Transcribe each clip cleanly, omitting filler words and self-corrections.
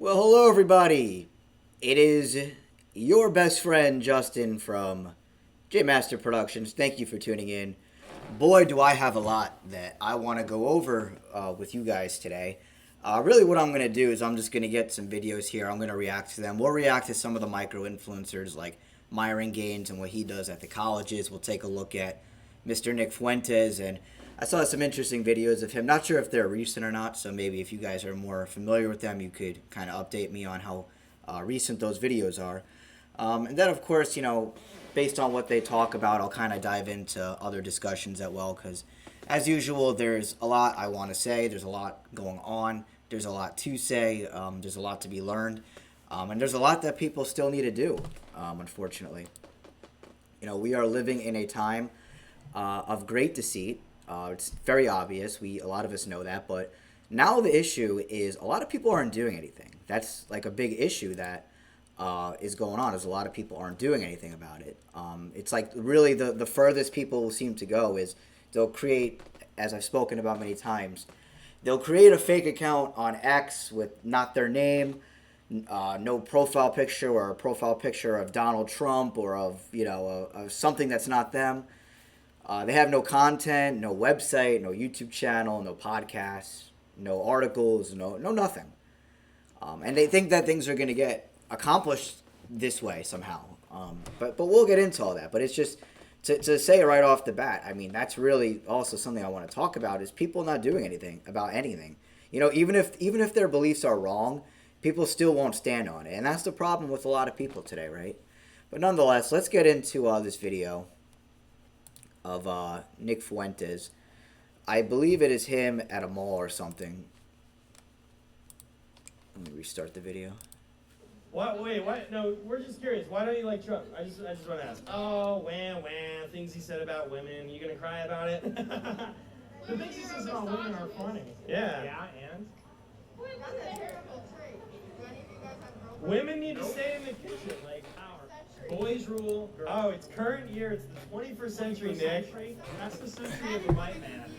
Well, hello everybody. It is your best friend Justin from jmasterproductions. Thank you for tuning in. Boy, do I have a lot that I want to go over with you guys today. Really, what I'm going to do is I'm just going to get some videos here. I'm going to react to them. We'll react to some of the micro influencers like Myron Gaines and what he does at the colleges. We'll take a look at Mr. Nick Fuentes, and I saw some interesting videos of him. Not sure if they're recent or not, so maybe if you guys are more familiar with them, you could kind of update me on how recent those videos are. And then, of course, based on what they talk about, I'll kind of dive into other discussions as well, because as usual, there's a lot I want to say. There's a lot going on. There's a lot to say. There's a lot to be learned. And there's a lot that people still need to do, unfortunately. We are living in a time of great deceit. It's very obvious. A lot of us know that, but now the issue is a lot of people aren't doing anything. That's like a big issue that is going on. Is a lot of people aren't doing anything about it. It's like really the furthest people seem to go is they'll create, as I've spoken about many times, they'll create a fake account on X with not their name, no profile picture, or a profile picture of Donald Trump or of something that's not them. They have no content, no website, no YouTube channel, no podcasts, no articles, no nothing. And they think that things are going to get accomplished this way somehow. But we'll get into all that. But it's just to say right off the bat, I mean, that's really also something I want to talk about is people not doing anything about anything. Even if their beliefs are wrong, people still won't stand on it. And that's the problem with a lot of people today, right? But nonetheless, let's get into this video of Nick Fuentes. I believe it is him at a mall or something. Let me restart the video. What? Wait, what? No, we're just curious. Why don't you like Trump? I just want to ask. Oh, things he said about women. You gonna cry about it? The things he says about women are funny. Yeah. Yeah, and? Women need to stay in the kitchen. Like, boys rule. Oh, it's current year. It's the 21st century, Nick. That's the century of the white man.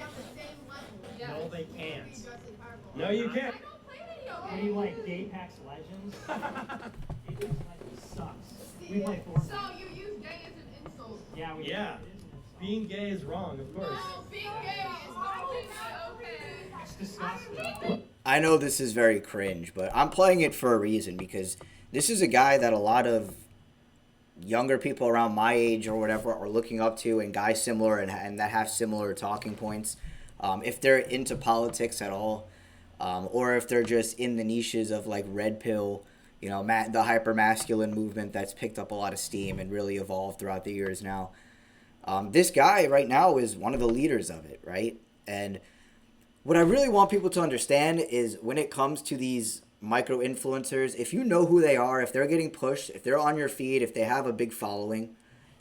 No, they can't. No, you can't. What do you like, Apex Legends? Apex Legends sucks. We play Fortnite. So you use gay as an insult? Yeah, we Yeah. Being gay is wrong, of course. No, being gay is not okay. It's disgusting. I know this is very cringe, but I'm playing it for a reason because this is a guy that a lot of younger people around my age or whatever are looking up to, and guys similar and that have similar talking points. If they're into politics at all, or if they're just in the niches of like red pill, the hyper masculine movement that's picked up a lot of steam and really evolved throughout the years now. This guy right now is one of the leaders of it, right? And what I really want people to understand is when it comes to these micro influencers, if you know who they are, if they're getting pushed, if they're on your feed, if they have a big following,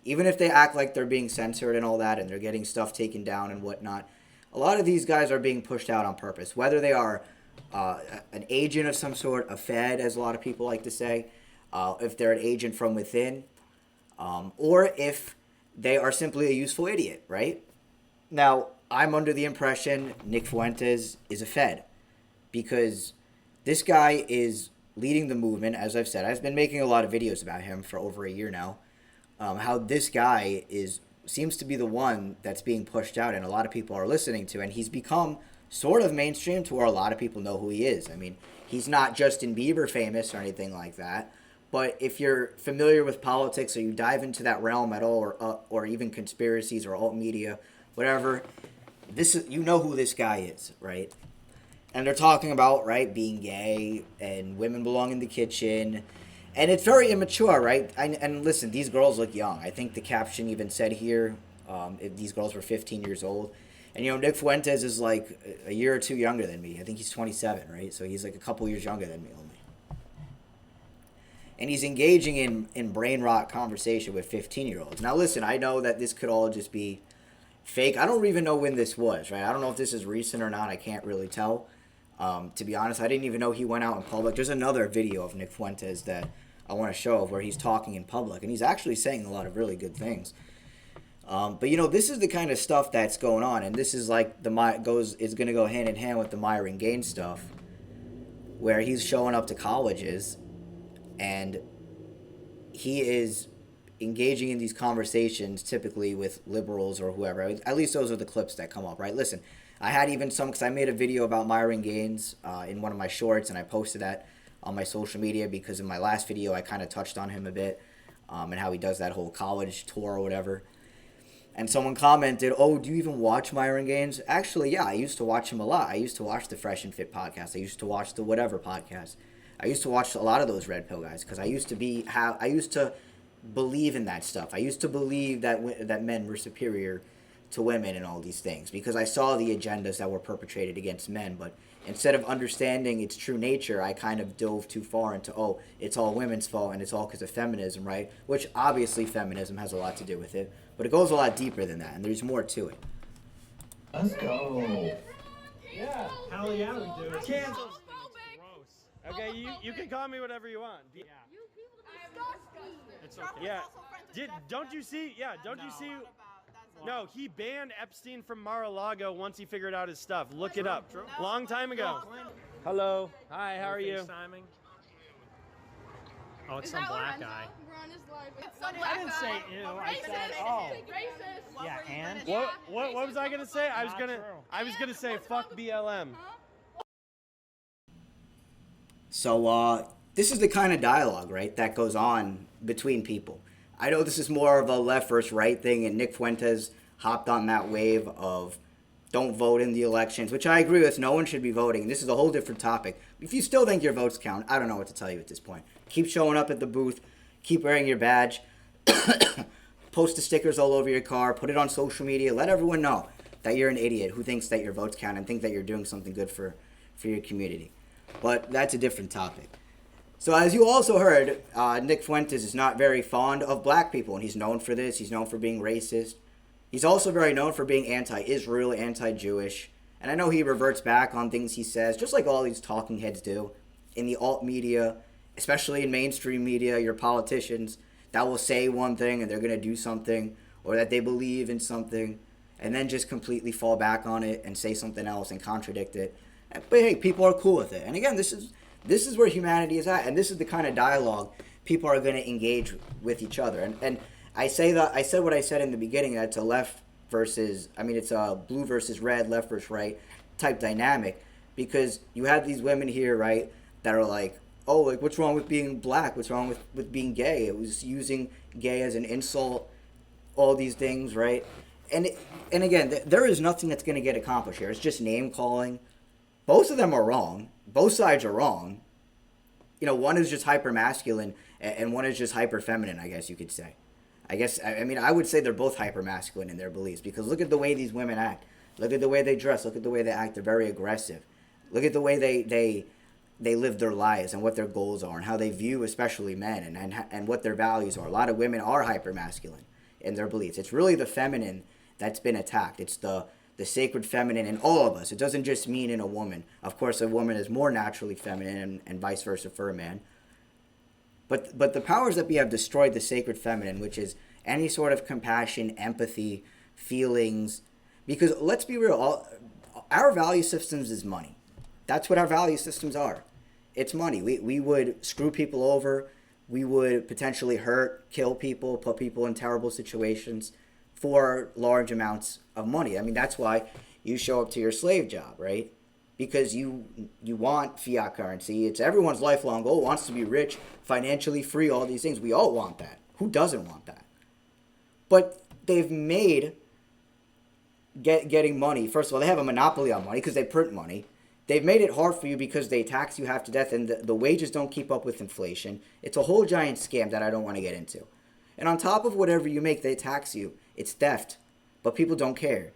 even if they act like they're being censored and all that and they're getting stuff taken down and whatnot, a lot of these guys are being pushed out on purpose, whether they are an agent of some sort, a fed, as a lot of people like to say, if they're an agent from within, or if they are simply a useful idiot, right? Now, I'm under the impression Nick Fuentes is a fed because this guy is leading the movement, as I've said. I've been making a lot of videos about him for over a year now. How this guy seems to be the one that's being pushed out and a lot of people are listening to, and he's become sort of mainstream to where a lot of people know who he is. I mean, he's not Justin Bieber famous or anything like that, but if you're familiar with politics or you dive into that realm at all, or even conspiracies or alt media, whatever, you know who this guy is, right? And they're talking about, right, being gay and women belong in the kitchen. And it's very immature, right? And listen, these girls look young. I think the caption even said here, if these girls were 15 years old. And, Nick Fuentes is like a year or two younger than me. I think he's 27, right? So he's like a couple years younger than me only. And he's engaging in brain rot conversation with 15-year-olds. Now, listen, I know that this could all just be fake. I don't even know when this was, right? I don't know if this is recent or not. I can't really tell. To be honest, I didn't even know he went out in public. There's another video of Nick Fuentes that I want to show of where he's talking in public, and he's actually saying a lot of really good things. But this is the kind of stuff that's going on, and this is like is going to go hand in hand with the Myron Gaine stuff. where he's showing up to colleges and he is engaging in these conversations typically with liberals or whoever. At least those are the clips that come up, right? Listen, I had even some, because I made a video about Myron Gaines in one of my shorts, and I posted that on my social media because in my last video I kind of touched on him a bit and how he does that whole college tour or whatever. And someone commented, "Oh, do you even watch Myron Gaines?" Actually, yeah, I used to watch him a lot. I used to watch the Fresh and Fit podcast. I used to watch the Whatever podcast. I used to watch a lot of those Red Pill guys because I used to believe in that stuff. I used to believe that men were superior to women and all these things because I saw the agendas that were perpetrated against men. But instead of understanding its true nature, I kind of dove too far into, oh, it's all women's fault and it's all because of feminism, right? Which obviously feminism has a lot to do with it, but it goes a lot deeper than that, and there's more to it. Let's go. Yeah, hell yeah, we do. Cancel. Cancel. Gross. Okay, you can call me whatever you want. You people are disgusting. It's okay. Yeah. Don't you see? Yeah, don't you see? No, he banned Epstein from Mar-a-Lago once he figured out his stuff. Look it up. Long time ago. Hello. Hi, how are you? FaceTiming? Oh, it's Is some that black Lorenzo? guy. We're on his live. It's some black I didn't say ew. I said, Racist. oh. Racist. Yeah, and? What was I gonna say? I was Not gonna true. say What's fuck wrong with- BLM. Huh? So this is the kind of dialogue, right, that goes on between people. I know this is more of a left versus right thing, and Nick Fuentes hopped on that wave of don't vote in the elections, which I agree with. No one should be voting. This is a whole different topic. If you still think your votes count, I don't know what to tell you at this point. Keep showing up at the booth. Keep wearing your badge. Post the stickers all over your car. Put it on social media. Let everyone know that you're an idiot who thinks that your votes count and think that you're doing something good for your community. But that's a different topic. So as you also heard, Nick Fuentes is not very fond of black people, and he's known for this. He's known for being racist. He's also very known for being anti-Israel, anti-Jewish. And I know he reverts back on things he says, just like all these talking heads do in the alt media, especially in mainstream media, your politicians that will say one thing and they're going to do something, or that they believe in something, and then just completely fall back on it and say something else and contradict it. But hey, people are cool with it. And again, this is where humanity is at, and this is the kind of dialogue people are going to engage with each other. And I said what I said in the beginning, that it's a left versus, it's a blue versus red, left versus right type dynamic, because you have these women here, right, that are like, oh, like, what's wrong with being black? What's wrong with being gay? It was using gay as an insult, all these things, right? And again, there is nothing that's going to get accomplished here. It's just name calling. Both of them are wrong. Both sides are wrong. One is just hyper masculine and one is just hyper feminine, I guess you could say. I would say they're both hyper masculine in their beliefs, because look at the way these women act. Look at the way they dress. Look at the way they act. They're very aggressive. Look at the way they live their lives and what their goals are and how they view especially men and what their values are. A lot of women are hyper masculine in their beliefs. It's really the feminine that's been attacked. It's the sacred feminine in all of us. It doesn't just mean in a woman. Of course, a woman is more naturally feminine and vice versa for a man. But the powers that be have destroyed the sacred feminine, which is any sort of compassion, empathy, feelings. Because let's be real, our value systems is money. That's what our value systems are. It's money. We would screw people over. We would potentially hurt, kill people, put people in terrible situations for large amounts of money. That's why you show up to your slave job, right? Because you want fiat currency. It's everyone's lifelong goal, wants to be rich, financially free, all these things. We all want that. Who doesn't want that? But they've made getting money, first of all, they have a monopoly on money because they print money. They've made it hard for you because they tax you half to death, and the wages don't keep up with inflation. It's a whole giant scam that I don't want to get into. And on top of whatever you make, they tax you. It's theft, but people don't care.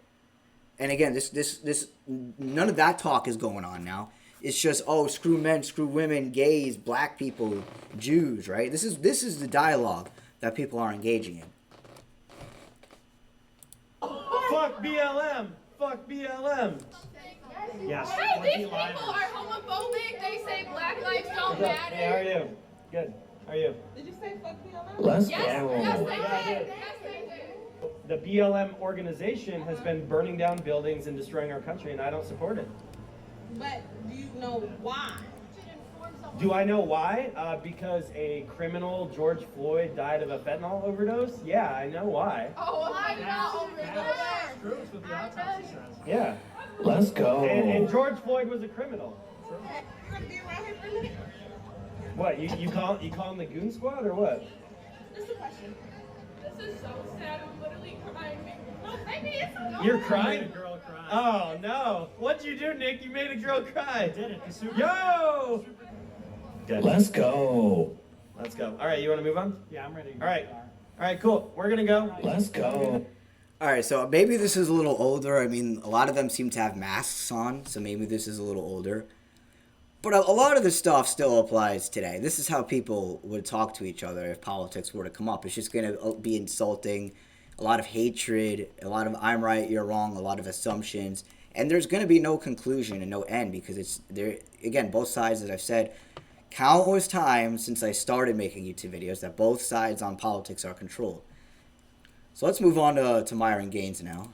And again, this none of that talk is going on now. It's just, oh, screw men, screw women, gays, black people, Jews, right? This is the dialogue that people are engaging in. Fuck BLM. Fuck BLM. Yes. Hey, these 20 people livers. are homophobic. They say black lives don't What's up? Hey, how are matter. you? Good. How are you? Did you say fuck BLM? Let's Yes, go. yes, they Yeah, I did. did. Yes, they did. The BLM organization has been burning down buildings and destroying our country, and I don't support it. But do you know why? Do I know why? Because a criminal, George Floyd, died of a fentanyl overdose? Yeah, I know why. Oh, I'm not over there. Screws with the autopsy says. Yeah. Let's go. And George Floyd was a criminal. You're gonna be around here for a minute? What, you call him the goon squad or what? This is a question. This is so sad. I'm literally crying. Maybe it's a You're Made a crying? girl cry. Oh no. What'd you do, Nick? You made a girl cry. Did it? The super. Yo! Good. Let's go. Let's go. All right, you want to move on? Yeah, I'm ready. All right. All right, cool. We're going to go. Let's go. All right, so maybe this is a little older. I mean, a lot of them seem to have masks on, so maybe this is a little older. But a lot of this stuff still applies today. This is how people would talk to each other if politics were to come up. It's just going to be insulting, a lot of hatred, a lot of I'm right, you're wrong, a lot of assumptions. And there's going to be no conclusion and no end because it's there. Again, both sides, as I've said, countless times since I started making YouTube videos, that both sides on politics are controlled. So let's move on to Myron Gaines now.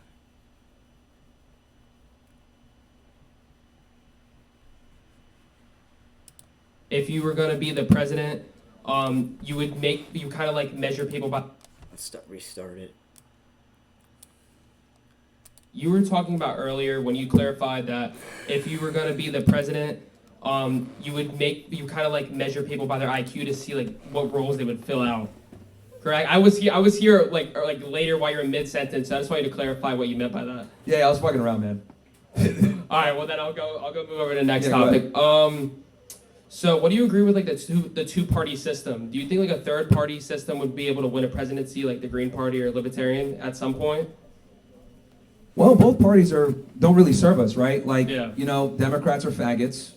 If you were going to be the president, you kind of like measure people by. Let's restart it. You were talking about earlier when you clarified that if you were going to be the president, you kind of like measure people by their IQ to see like what roles they would fill out. Correct. I was here like later while you're in mid sentence. So I just wanted to clarify what you meant by that. Yeah, I was fucking around, man. All right. Well, then I'll go move over to the next Yeah, go topic. So what do you agree with like the two-party system? Do you think like a third party system would be able to win a presidency like the Green Party or Libertarian at some point? Well, both parties don't really serve us, right? Like, Yeah. you know, Democrats are faggots.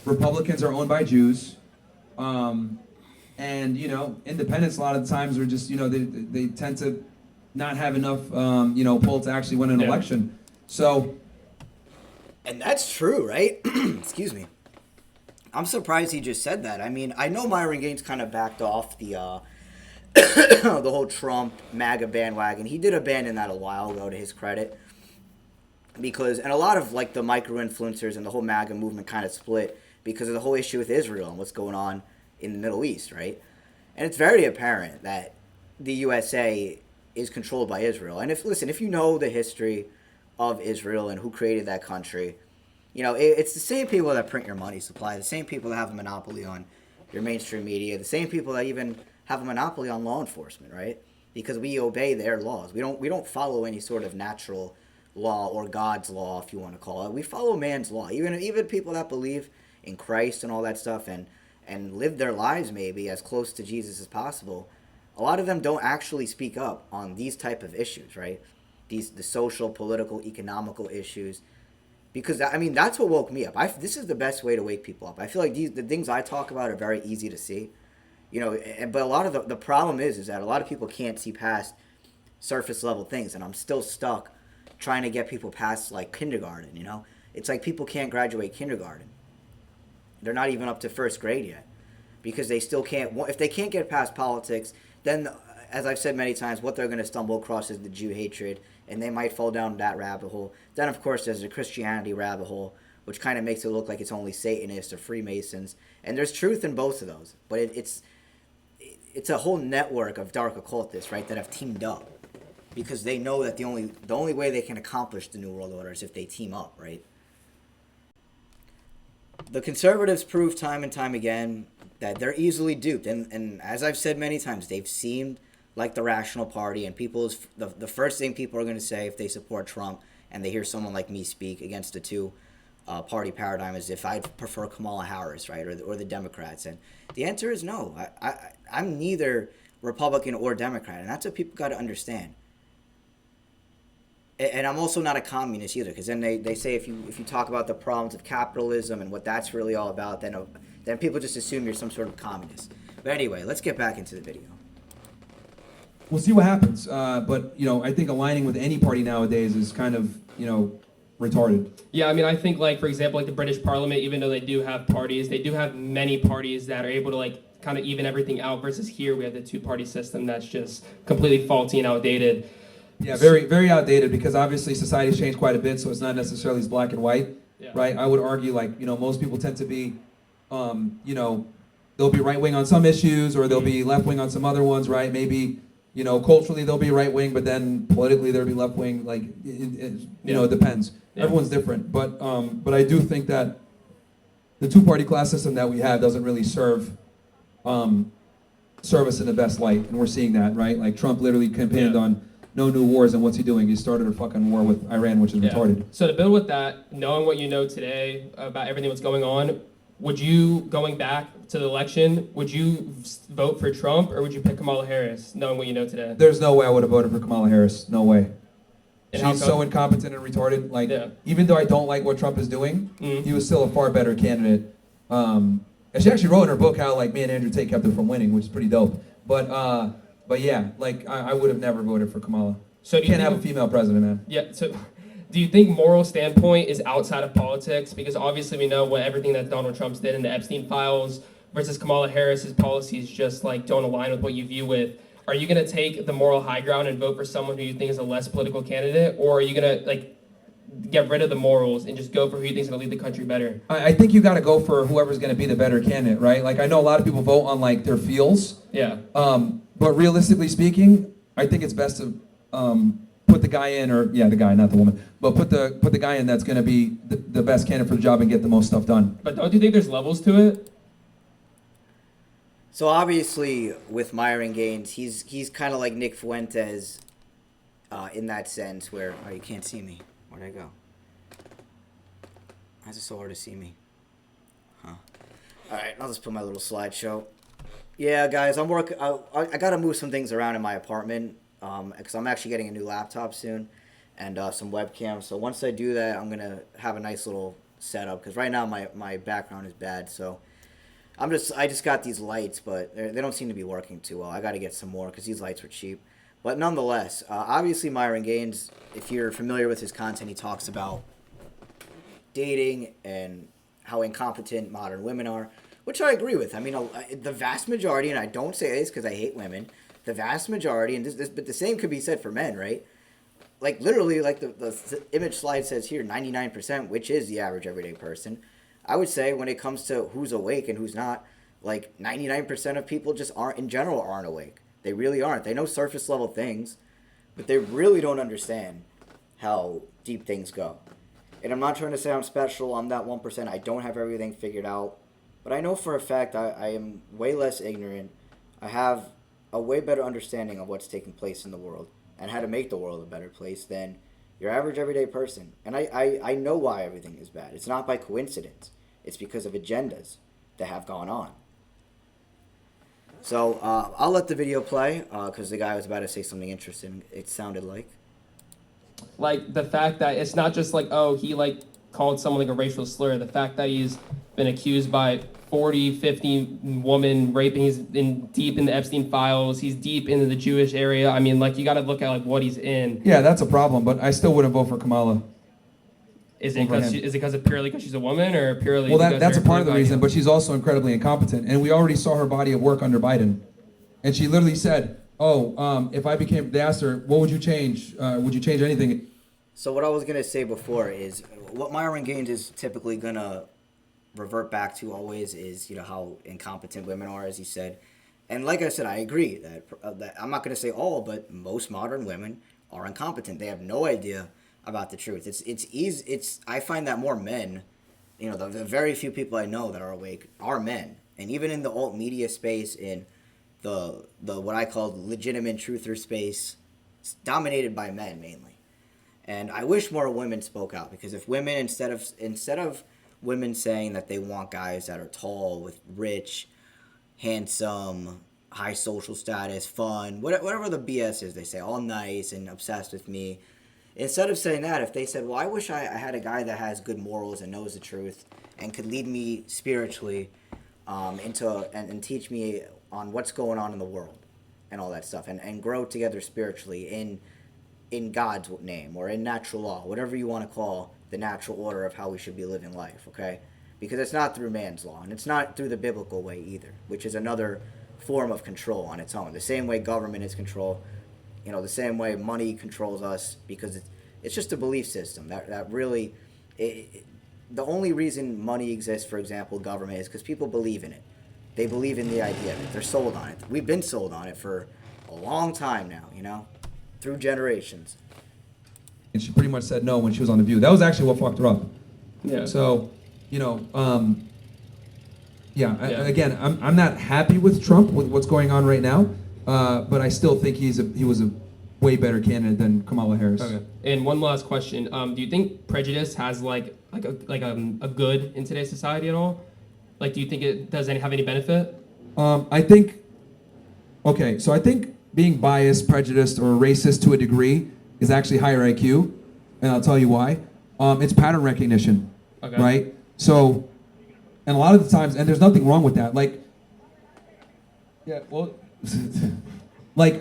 Republicans are owned by Jews. And, you know, independents a lot of the times are just, you know, they tend to not have enough, pull to actually win an election. So. And that's true, right? Excuse me. I'm surprised he just said that. I mean, I know Myron Gaines kind of backed off the the whole Trump MAGA bandwagon. He did abandon that a while ago, to his credit, because and a lot of like the micro-influencers and the whole MAGA movement kind of split because of the whole issue with Israel and what's going on in the Middle East, right? And it's very apparent that the USA is controlled by Israel. And if you know the history of Israel and who created that country, you know, it's the same people that print your money supply, the same people that have a monopoly on your mainstream media, the same people that even have a monopoly on law enforcement, right? Because we obey their laws. We don't follow any sort of natural law or God's law, if you want to call it. We follow man's law. Even people that believe in Christ and all that stuff and live their lives maybe as close to Jesus as possible, a lot of them don't actually speak up on these type of issues, right? The social, political, economical issues. Because, I mean, that's what woke me up. This is the best way to wake people up. I feel like the things I talk about are very easy to see. You know, but a lot of the problem is that a lot of people can't see past surface level things. And I'm still stuck trying to get people past, like, kindergarten, you know? It's like people can't graduate kindergarten. They're not even up to first grade yet. Because they still can't, if they can't get past politics, then, as I've said many times, what they're going to stumble across is the Jew hatred, and they might fall down that rabbit hole. Then, of course, there's the Christianity rabbit hole, which kind of makes it look like it's only Satanists or Freemasons. And there's truth in both of those. But it's a whole network of dark occultists, right, that have teamed up. Because they know that the only way they can accomplish the New World Order is if they team up, right? The conservatives prove time and time again that they're easily duped. And as I've said many times, they've seemed like the rational party, and the first thing people are going to say if they support Trump and they hear someone like me speak against the two-party paradigm is if I prefer Kamala Harris, right, or the Democrats. And the answer is no. I'm neither Republican or Democrat, and that's what people got to understand. And I'm also not a communist either, because then they say if you talk about the problems of capitalism and what that's really all about, then people just assume you're some sort of communist. But anyway, let's get back into the video. We'll see what happens. But, you know, I think aligning with any party nowadays is kind of, you know, retarded. Yeah, I mean, I think, like, for example, like the British Parliament, even though they do have parties, they do have many parties that are able to, like, kind of even everything out, versus here we have the two-party system that's just completely faulty and outdated. Yeah, very, very outdated, because obviously society's changed quite a bit, so it's not necessarily as black and white, Yeah. right? I would argue, like, you know, most people tend to be you know, they'll be right wing on some issues, or they'll be left wing on some other ones, right? Maybe, you know, culturally they'll be right wing, but then politically they'll be left wing. Like, you know, it depends. Yeah. Everyone's different, but I do think that the two-party class system that we have doesn't really serve us in the best light, and we're seeing that, right? Like Trump literally campaigned on no new wars, and what's he doing? He started a fucking war with Iran, which is retarded. So to build with that, knowing what you know today about everything that's going on, would you, going back to the election, would you vote for Trump or would you pick Kamala Harris, knowing what you know today? There's no way I would have voted for Kamala Harris. No way. And how She's come? so incompetent and retarded. Like, even though I don't like what Trump is doing, he was still a far better candidate. And she actually wrote in her book how, like, me and Andrew Tate kept her from winning, which is pretty dope. But yeah, like, I would have never voted for Kamala. So you can't have a female president, man. Yeah, so do you think moral standpoint is outside of politics? Because obviously we know what everything that Donald Trump's did in the Epstein files versus Kamala Harris's policies just, like, don't align with what you view with. Are you going to take the moral high ground and vote for someone who you think is a less political candidate? Or are you going to, like, get rid of the morals and just go for who you think is going to lead the country better? I think you got to go for whoever's going to be the better candidate, right? Like, I know a lot of people vote on, like, their feels. Yeah. But realistically speaking, I think it's best to put the guy in, or the guy, not the woman, but put the guy in that's going to be the best candidate for the job and get the most stuff done. But don't you think there's levels to it? So obviously, with Myron Gaines, he's kind of like Nick Fuentes in that sense where... Oh, you can't see me. Where'd I go? Why is it so hard to see me? Huh. Alright, I'll just put my little slideshow. Yeah, guys, I'm working... I got to move some things around in my apartment because I'm actually getting a new laptop soon and some webcams. So once I do that, I'm going to have a nice little setup because right now my background is bad, so... I just got these lights, but they don't seem to be working too well. I got to get some more because these lights were cheap. But nonetheless, obviously Myron Gaines, if you're familiar with his content, he talks about dating and how incompetent modern women are, which I agree with. I mean, the vast majority, and I don't say this because I hate women, the vast majority, and but the same could be said for men, right? Like literally, like the image slide says here, 99%, which is the average everyday person. I would say when it comes to who's awake and who's not, like 99% of people just aren't awake. They really aren't. They know surface level things, but they really don't understand how deep things go. And I'm not trying to say I'm special. I'm that 1%. I don't have everything figured out. But I know for a fact I am way less ignorant. I have a way better understanding of what's taking place in the world and how to make the world a better place than your average everyday person. And I know why everything is bad. It's not by coincidence. It's because of agendas that have gone on. So I'll let the video play because the guy was about to say something interesting. It sounded like. Like the fact that it's not just like, oh, he like called someone like a racial slur. The fact that he's been accused by 40, 50 women raping. He's deep in the Epstein files. He's deep into the Jewish area. I mean, like you got to look at like what he's in. Yeah, that's a problem, but I still wouldn't vote for Kamala. Is it because of purely because she's a woman, or purely? Well, that's a part of the reason, but she's also incredibly incompetent, and we already saw her body of work under Biden, and she literally said, "Oh, if I became," they asked her, "What would you change? Would you change anything?" So what I was gonna say before is what Myron Gaines is typically gonna revert back to always is how incompetent women are, as you said, and like I said, I agree that I'm not gonna say all, but most modern women are incompetent. They have no idea about the truth. It's easy. I find that more men, the very few people I know that are awake are men, and even in the alt media space, in the what I call legitimate truther space, it's dominated by men mainly. And I wish more women spoke out, because if women instead of women saying that they want guys that are tall, with rich, handsome, high social status, fun, whatever the BS is, they say all nice and obsessed with me. Instead of saying that, if they said, well, I wish I had a guy that has good morals and knows the truth and could lead me spiritually and teach me on what's going on in the world and all that stuff, and grow together spiritually in God's name or in natural law, whatever you want to call the natural order of how we should be living life, okay? Because it's not through man's law, and it's not through the biblical way either, which is another form of control on its own. The same way government is control, the same way money controls us, because it's just a belief system that really, the only reason money exists, for example, government, is because people believe in it. They believe in the idea of it. They're sold on it. We've been sold on it for a long time now, you know, through generations. And she pretty much said no when she was on The View. That was actually what fucked her up. Yeah. So, again, I'm not happy with Trump, with what's going on right now, but I still think he was a way better candidate than Kamala Harris. Okay. And one last question: do you think prejudice has like a good in today's society at all? Like, do you think it does have any benefit? I think being biased, prejudiced, or racist to a degree is actually higher IQ, and I'll tell you why. It's pattern recognition, right? So, and a lot of the times, and there's nothing wrong with that. Like,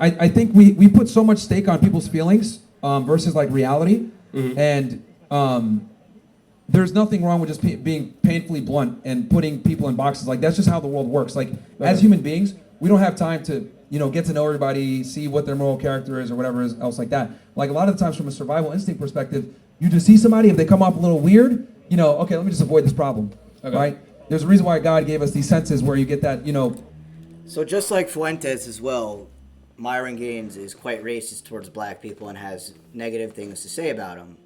I think we put so much stake on people's feelings versus like reality, and there's nothing wrong with just being painfully blunt and putting people in boxes. Like, that's just how the world works. Like, as human beings, we don't have time to, get to know everybody, see what their moral character is or whatever else like that. Like, a lot of the times from a survival instinct perspective, you just see somebody, if they come off a little weird, okay, let me just avoid this problem, right? There's a reason why God gave us these senses where you get that, So just like Fuentes as well, Myron Gaine is quite racist towards black people and has negative things to say about them.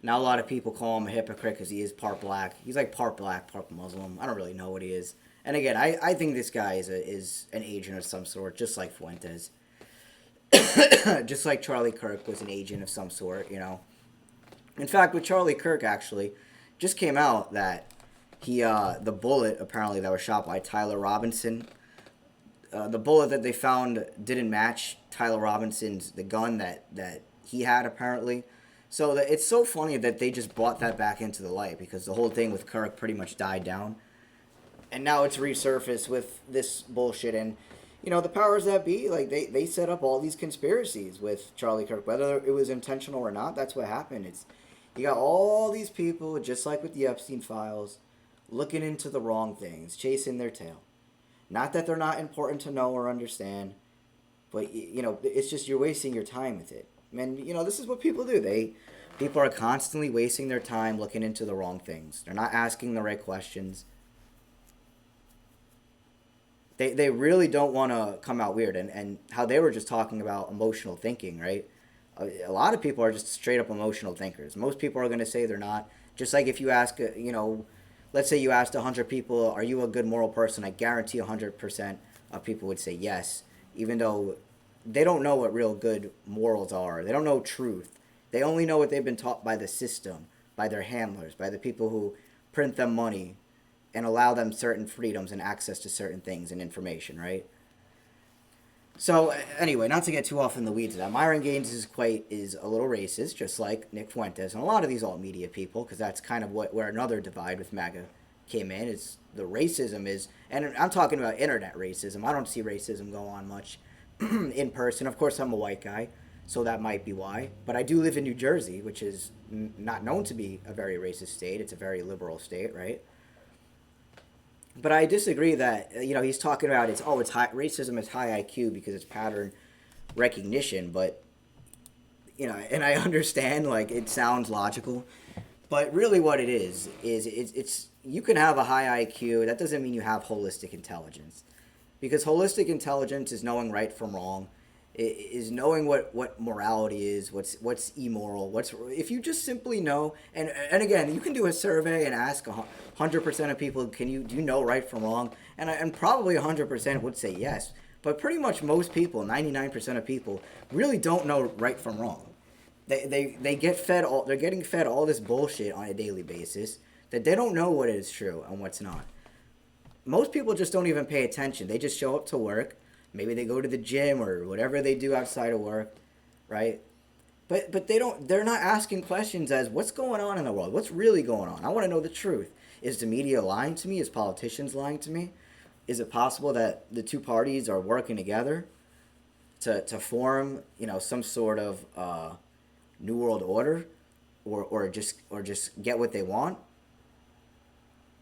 Now, a lot of people call him a hypocrite because he is part black. He's like part black, part Muslim. I don't really know what he is. And again, I think this guy is an agent of some sort, just like Fuentes. Just like Charlie Kirk was an agent of some sort, In fact, with Charlie Kirk, actually, just came out that the bullet, apparently, that was shot by Tyler Robinson, the bullet that they found didn't match Tyler Robinson's, the gun that he had, apparently. So it's so funny that they just brought that back into the light, because the whole thing with Kirk pretty much died down. And now it's resurfaced with this bullshit. And, the powers that be, like, they set up all these conspiracies with Charlie Kirk. Whether it was intentional or not, that's what happened. You got all these people, just like with the Epstein files, looking into the wrong things, chasing their tail. Not that they're not important to know or understand, but, it's just you're wasting your time with it. And, this is what people do. People are constantly wasting their time looking into the wrong things. They're not asking the right questions. They really don't want to come out weird. And how they were just talking about emotional thinking, right? A lot of people are just straight up emotional thinkers. Most people are going to say they're not. Just like if you ask, let's say you asked 100 people, are you a good moral person? I guarantee 100% of people would say yes, even though they don't know what real good morals are. They don't know truth. They only know what they've been taught by the system, by their handlers, by the people who print them money and allow them certain freedoms and access to certain things and information, right? So anyway, not to get too off in the weeds of that, Myron Gaine is a little racist, just like Nick Fuentes and a lot of these alt media people, because that's kind of where another divide with MAGA came in. Is the racism is, and I'm talking about internet racism. I don't see racism go on much in person. Of course, I'm a white guy, so that might be why. But I do live in New Jersey, which is not known to be a very racist state. It's a very liberal state, right? But I disagree that, he's talking about racism is high IQ because it's pattern recognition. But, and I understand, like, it sounds logical. But really what it is it's you can have a high IQ. That doesn't mean you have holistic intelligence. Because holistic intelligence is knowing right from wrong, is knowing what morality is, what's immoral, if you just simply know, and again, you can do a survey and ask 100% of people, do you know right from wrong? And probably 100% would say yes. But pretty much most people, 99% of people, really don't know right from wrong. They're getting fed all this bullshit on a daily basis that they don't know what is true and what's not. Most people just don't even pay attention. They just show up to work. Maybe they go to the gym or whatever they do outside of work, right? But they're not asking questions as what's going on in the world? What's really going on? I want to know the truth. Is the media lying to me? Is politicians lying to me? Is it possible that the two parties are working together to form, some sort of new world order or just get what they want?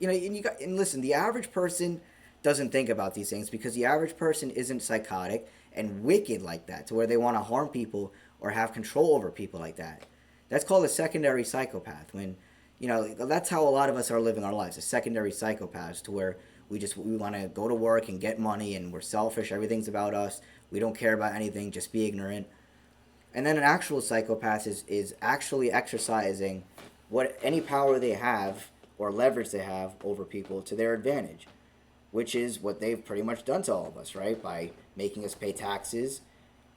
And listen, the average person doesn't think about these things because the average person isn't psychotic and wicked like that to where they want to harm people or have control over people like that. That's called a secondary psychopath, when That's how a lot of us are living our lives, as secondary psychopaths, to where we want to go to work and get money, and we're selfish. Everything's about us. We don't care about anything. Just be ignorant. And then an actual psychopath is actually exercising any power they have or leverage they have over people to their advantage, which is what they've pretty much done to all of us, right? By making us pay taxes,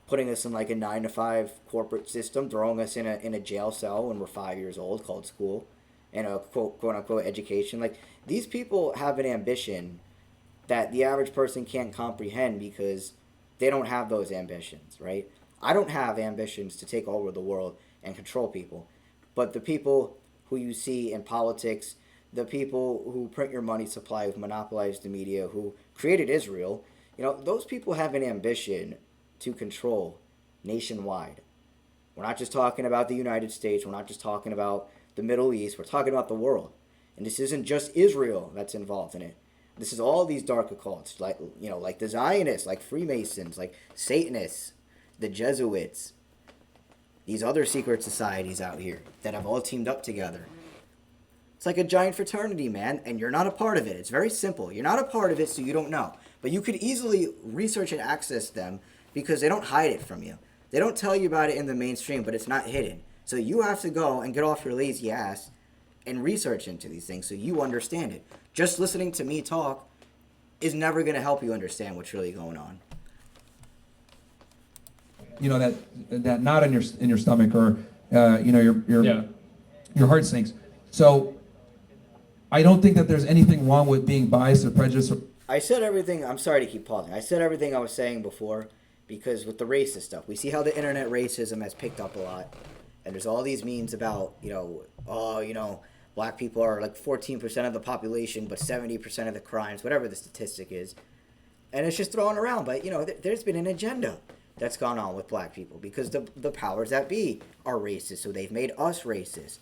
putting us in like a 9-to-5 corporate system, throwing us in a jail cell when we're 5 years old, called school, and a quote unquote education. Like, these people have an ambition that the average person can't comprehend because they don't have those ambitions, right? I don't have ambitions to take over the world and control people, but the people who you see in politics, the people who print your money supply, who monopolize the media, who created Israel, those people have an ambition to control nationwide. We're not just talking about the United States. We're not just talking about the Middle East. We're talking about the world. And this isn't just Israel that's involved in it. This is all these dark occults, like the Zionists, like Freemasons, like Satanists, the Jesuits, these other secret societies out here that have all teamed up together. It's like a giant fraternity, man, and you're not a part of it. It's very simple. You're not a part of it, so you don't know. But you could easily research and access them because they don't hide it from you. They don't tell you about it in the mainstream, but it's not hidden. So you have to go and get off your lazy ass and research into these things so you understand it. Just listening to me talk is never going to help you understand what's really going on. That knot in your stomach, or your heart sinks. So I don't think that there's anything wrong with being biased or prejudiced. I said everything. I'm sorry to keep pausing. I said everything I was saying before because with the racist stuff, we see how the internet racism has picked up a lot. And there's all these memes about, black people are like 14% of the population, but 70% of the crimes, whatever the statistic is. And it's just thrown around. But, there's been an agenda that's gone on with black people because the powers that be are racist. So they've made us racist.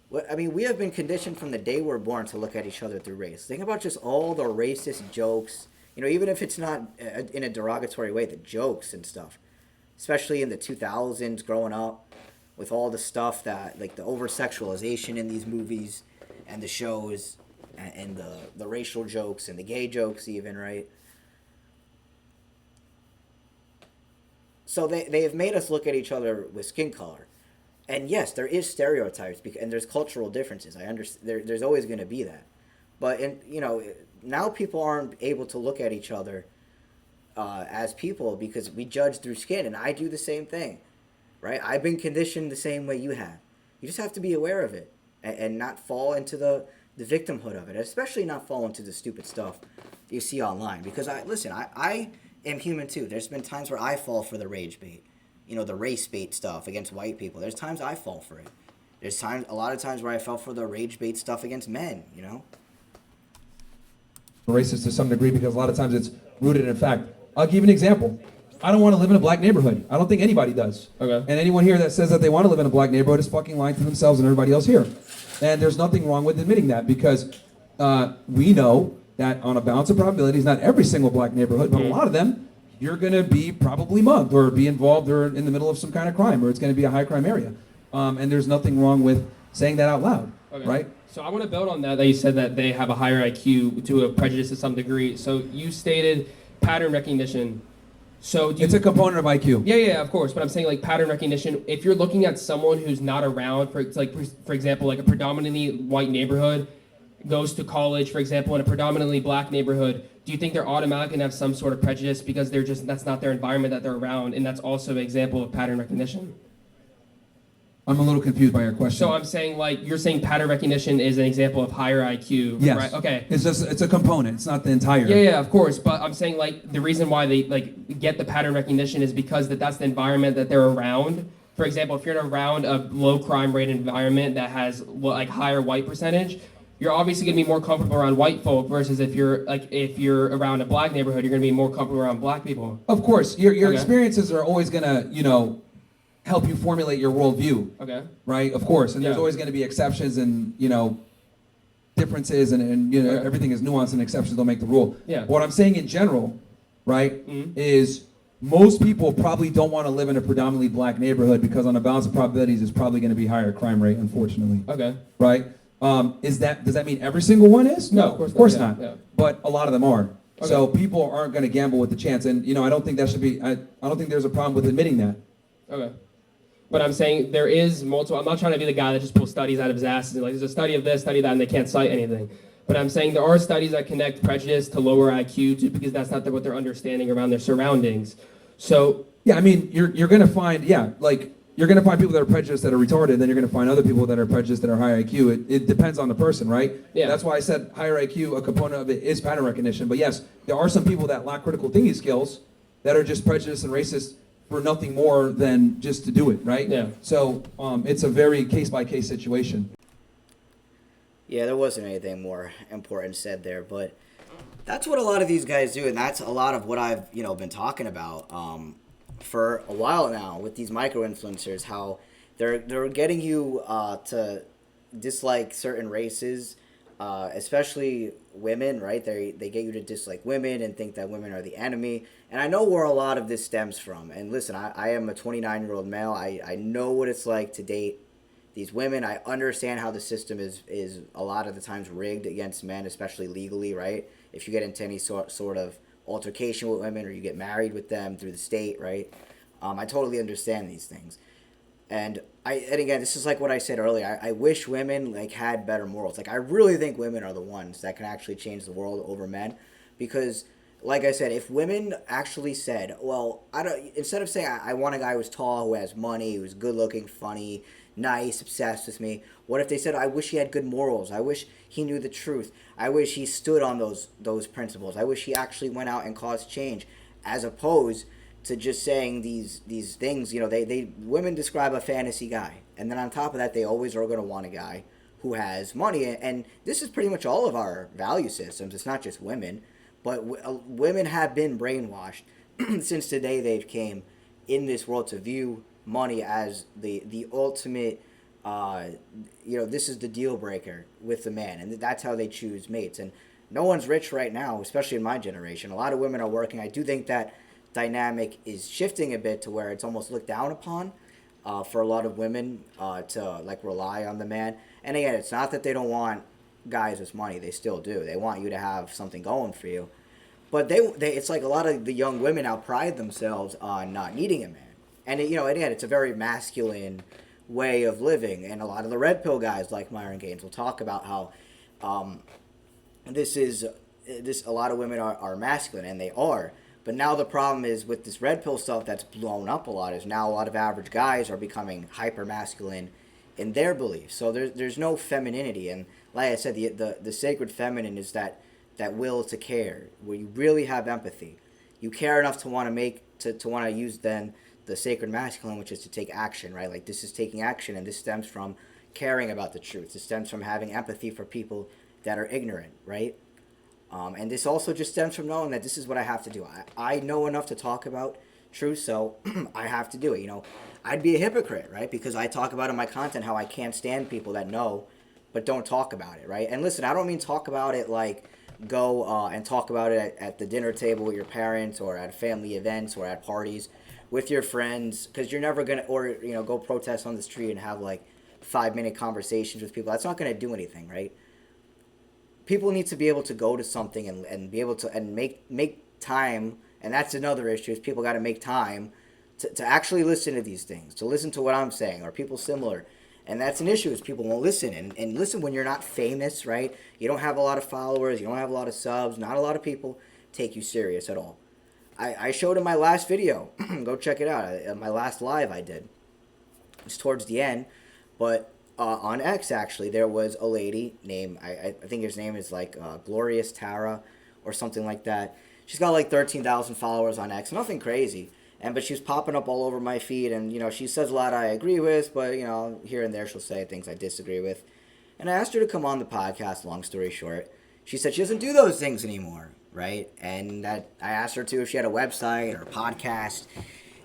We have been conditioned from the day we're born to look at each other through race. Think about just all the racist jokes, even if it's not in a derogatory way, the jokes and stuff, especially in the 2000s growing up with all the stuff that, like the over-sexualization in these movies and the shows and the racial jokes and the gay jokes even, right? So they have made us look at each other with skin color. And yes, there is stereotypes and there's cultural differences. I understand. There's always going to be that. But now people aren't able to look at each other as people because we judge through skin, and I do the same thing, right? I've been conditioned the same way you have. You just have to be aware of it and not fall into the victimhood of it, especially not fall into the stupid stuff you see online. Because I am human too. There's been times where I fall for the rage bait. The race bait stuff against white people. There's times I fall for it. There's a lot of times where I fell for the rage bait stuff against men, Racist to some degree because a lot of times it's rooted in fact. I'll give you an example. I don't want to live in a black neighborhood. I don't think anybody does. Okay. And anyone here that says that they want to live in a black neighborhood is fucking lying to themselves and everybody else here. And there's nothing wrong with admitting that because we know that on a balance of probabilities, not every single black neighborhood, but a lot of them, you're going to be probably mugged or be involved or in the middle of some kind of crime, or it's going to be a high crime area. And there's nothing wrong with saying that out loud, right? So I want to build on that you said that they have a higher IQ to a prejudice to some degree. So you stated pattern recognition. So it's a component of IQ. Yeah, of course. But I'm saying like pattern recognition. If you're looking at someone who's not around, for example, like a predominantly white neighborhood, goes to college, for example, in a predominantly black neighborhood, do you think they're automatically going to have some sort of prejudice because that's not their environment that they're around, and that's also an example of pattern recognition? I'm a little confused by your question. So I'm saying, you're saying pattern recognition is an example of higher IQ, yes. Right? Okay. It's a component. It's not the entire. Yeah, of course. But I'm saying, the reason why they, get the pattern recognition is because that's the environment that they're around. For example, if you're around a low crime rate environment that has, higher white percentage, you're obviously going to be more comfortable around white folk versus if you're around a black neighborhood, you're going to be more comfortable around black people. Of course. Your experiences are always going to, help you formulate your worldview. Okay. Right? Of course. And there's always going to be exceptions and, differences and everything is nuanced and exceptions don't make the rule. Yeah. But what I'm saying in general, right, is most people probably don't want to live in a predominantly black neighborhood because on a balance of probabilities, it's probably going to be higher crime rate, unfortunately. Okay. Right? Does that mean every single one is? No, of course not. Yeah. But a lot of them are. Okay. So people aren't going to gamble with the chance, and I don't think that should be. I don't think there's a problem with admitting that. Okay. But I'm saying there is multiple. I'm not trying to be the guy that just pulls studies out of his ass and like there's a study of this, study of that, and they can't cite anything. But I'm saying there are studies that connect prejudice to lower IQ because that's not what they're understanding around their surroundings. So yeah, I mean, you're going to find you're going to find people that are prejudiced that are retarded, then you're going to find other people that are prejudiced that are high IQ. It depends on the person, right? Yeah. That's why I said higher IQ, a component of it is pattern recognition. But yes, there are some people that lack critical thinking skills that are just prejudiced and racist for nothing more than just to do it, right? Yeah. So it's a very case-by-case situation. Yeah, there wasn't anything more important said there, but that's what a lot of these guys do, and that's a lot of what I've been talking about for a while now with these micro-influencers, how they're getting you to dislike certain races, especially women, right? They get you to dislike women and think that women are the enemy. And I know where a lot of this stems from. And listen, I am a 29-year-old male. I know what it's like to date these women. I understand how the system is a lot of the times rigged against men, especially legally, right? If you get into any sort of altercation with women or you get married with them through the state, right? I totally understand these things. And again, this is like what I said earlier. I wish women had better morals. I really think women are the ones that can actually change the world over men, because, like I said, if women actually said, well, instead of saying I want a guy who's tall, who has money, who's good looking, funny, nice, obsessed with me, what if they said I wish he had good morals? I wish he knew the truth. I wish he stood on those principles. I wish he actually went out and caused change, as opposed to just saying these things. Women describe a fantasy guy, and then on top of that, they always are going to want a guy who has money. And this is pretty much all of our value systems. It's not just women, but women have been brainwashed since the day they've came in this world to view money as the ultimate. This is the deal breaker with the man, and that's how they choose mates. And no one's rich right now, especially in my generation. A lot of women are working. I do think that dynamic is shifting a bit to where it's almost looked down upon for a lot of women to rely on the man. And again, it's not that they don't want guys with money. They still do. They want you to have something going for you. But it's like a lot of the young women now pride themselves on not needing a man. And again, it's a very masculine way of living. And a lot of the red pill guys like Myron Gaines will talk about how a lot of women are masculine, and they are. But now the problem is with this red pill stuff that's blown up a lot is now a lot of average guys are becoming hyper masculine in their beliefs. So there's no femininity. And like I said, the sacred feminine is that will to care, where you really have empathy. You care enough to want to use then the sacred masculine, which is to take action, right? Like, this is taking action, and this stems from caring about the truth. This stems from having empathy for people that are ignorant, right? And this also just stems from knowing that this is what I have to do. I know enough to talk about truth, so I have to do it. I'd be a hypocrite, right? Because I talk about in my content how I can't stand people that know but don't talk about it, right? And listen, I don't mean talk about it like go and talk about it at the dinner table with your parents or at family events or at parties with your friends, because you're never going to, go protest on the street and have 5-minute conversations with people. That's not going to do anything, right? People need to be able to go to something and be able to and make time, and that's another issue, is people got to make time to actually listen to these things, to listen to what I'm saying, or people similar. And that's an issue, is people won't listen. And listen, when you're not famous, right? You don't have a lot of followers, you don't have a lot of subs, not a lot of people take you serious at all. I showed in my last video, go check it out, my last live I did. It's towards the end, but on X, actually, there was a lady named, I think her name is Glorious Tara or something like that. She's got 13,000 followers on X, nothing crazy. But she's popping up all over my feed, and, she says a lot I agree with, but, here and there she'll say things I disagree with. And I asked her to come on the podcast, long story short. She said she doesn't do those things anymore, right? And that I asked her, too, if she had a website or a podcast,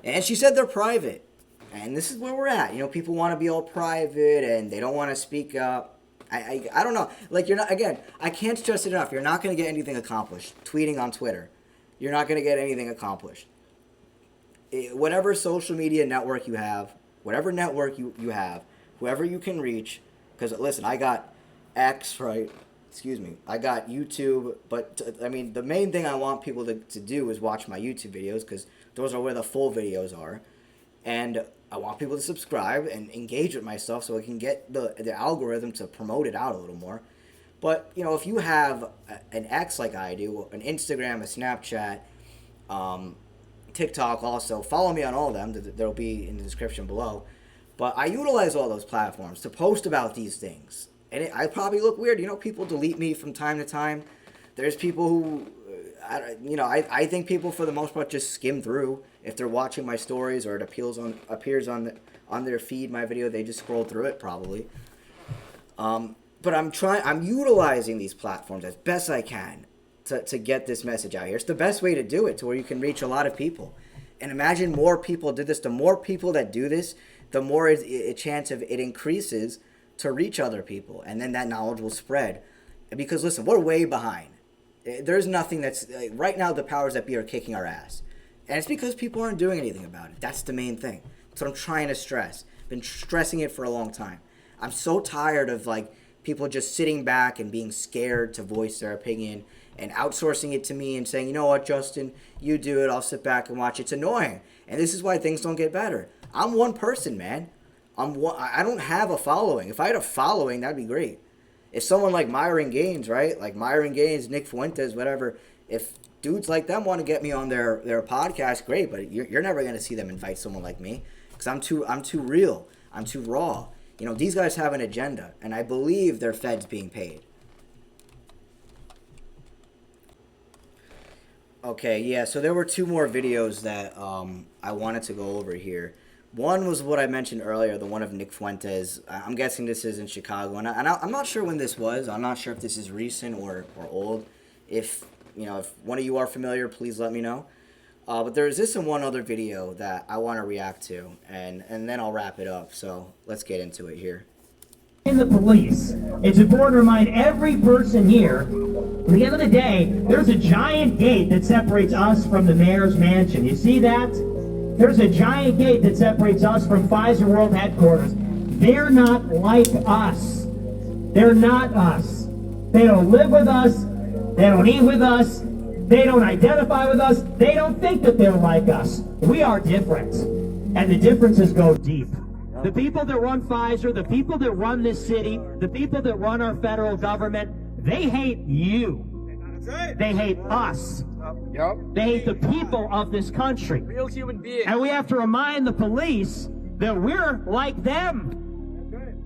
and she said they're private. And this is where we're at. People want to be all private, and they don't want to speak up. I don't know. You're not, again, I can't stress it enough. You're not going to get anything accomplished tweeting on Twitter. You're not going to get anything accomplished. whatever social media network you have, whatever network you have, whoever you can reach, because listen, I got X, right? Excuse me. I got YouTube, but I mean, the main thing I want people to do is watch my YouTube videos, because those are where the full videos are. And I want people to subscribe and engage with my stuff so I can get the algorithm to promote it out a little more. But, you know, if you have an X like I do, an Instagram, a Snapchat, TikTok also, follow me on all of them. They'll be in the description below. But I utilize all those platforms to post about these things. And I probably look weird. You know, people delete me from time to time. There's people who, I think people for the most part just skim through. If they're watching my stories or it appears on their feed, my video, they just scroll through it probably. But I'm utilizing these platforms as best I can to get this message out here. It's the best way to do it, to where you can reach a lot of people. And imagine more people did this. The more people that do this, the more a chance of it increases to reach other people, and then that knowledge will spread. Because listen, we're way behind. There's nothing that's right now. The powers that be are kicking our ass, and it's because people aren't doing anything about it. That's the main thing. That's what I'm trying to stress. Been stressing it for a long time. I'm so tired of people just sitting back and being scared to voice their opinion and outsourcing it to me and saying, you know what, Justin, you do it. I'll sit back and watch. It's annoying, and this is why things don't get better. I'm one person, man. I don't have a following. If I had a following, that'd be great. If someone like Myron Gaines, right? Like Myron Gaines, Nick Fuentes, whatever. If dudes like them want to get me on their podcast, great. But you're never going to see them invite someone like me, because I'm too real. I'm too raw. You know, these guys have an agenda, and I believe their feds being paid. Okay, yeah. So there were two more videos that I wanted to go over here. One was what I mentioned earlier, the one of Nick Fuentes. I'm guessing this is in Chicago, and I'm not sure when this was. I'm not sure if this is recent or old. If one of you are familiar, please let me know. But there is this and one other video that I want to react to, and then I'll wrap it up. So let's get into it here. In the police, it's important to remind every person here, at the end of the day, there's a giant gate that separates us from the mayor's mansion. You see that? There's a giant gate that separates us from Pfizer World Headquarters. They're not like us. They're not us. They don't live with us. They don't eat with us. They don't identify with us. They don't think that they're like us. We are different. And the differences go deep. The people that run Pfizer, the people that run this city, the people that run our federal government, they hate you. They hate us. They hate the people of this country. Real human beings. And we have to remind the police that we're like them.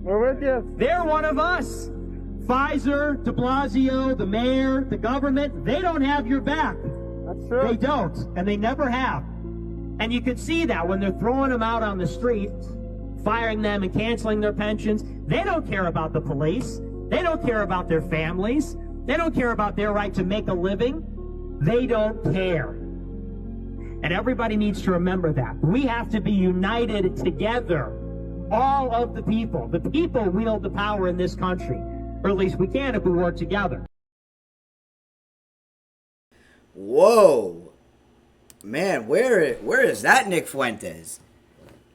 We're with you. They're one of us. Pfizer, de Blasio, the mayor, the government, they don't have your back. That's true. They don't, and they never have. And you can see that when they're throwing them out on the street, firing them and canceling their pensions. They don't care about the police. They don't care about their families. They don't care about their right to make a living. They don't care. And everybody needs to remember that. We have to be united together. All of the people. The people wield the power in this country. Or at least we can if we work together. Whoa. Man, where is that Nick Fuentes?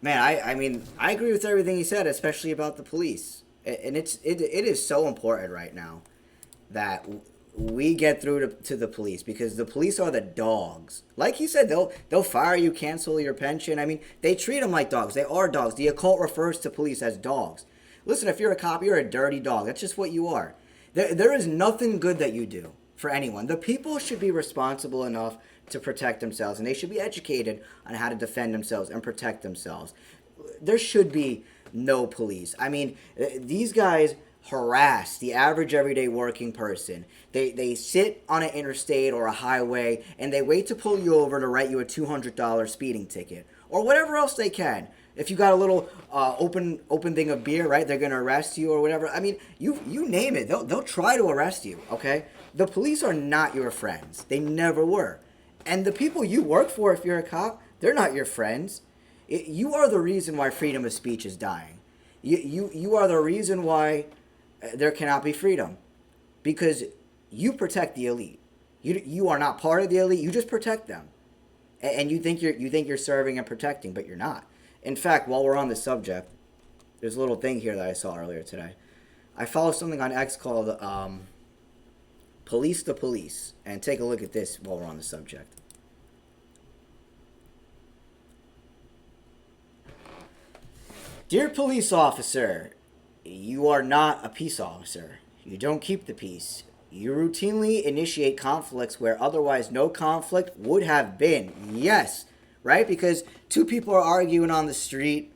Man, I mean, I agree with everything he said, especially about the police. And it is so important right now that we get through to the police, because the police are the dogs. Like he said, they'll fire you, cancel your pension. I mean, they treat them like dogs. They are dogs. The occult refers to police as dogs. Listen, if you're a cop, you're a dirty dog. That's just what you are. There is nothing good that you do for anyone. The people should be responsible enough to protect themselves, and they should be educated on how to defend themselves and protect themselves. There should be no police. I mean, these guys harass the average everyday working person. They sit on an interstate or a highway and they wait to pull you over to write you a $200 speeding ticket or whatever else they can. If you got a little open thing of beer, right, they're going to arrest you or whatever. I mean, you name it. They'll try to arrest you, okay? The police are not your friends. They never were. And the people you work for, if you're a cop, they're not your friends. You are the reason why freedom of speech is dying. You are the reason why there cannot be freedom, because you protect the elite. You are not part of the elite. You just protect them. And you think you're serving and protecting, but you're not. In fact, while we're on the subject, there's a little thing here that I saw earlier today. I follow something on X called Police the Police, and take a look at this while we're on the subject. Dear police officer, you are not a peace officer. You don't keep the peace. You routinely initiate conflicts where otherwise no conflict would have been. Yes, right? Because two people are arguing on the street,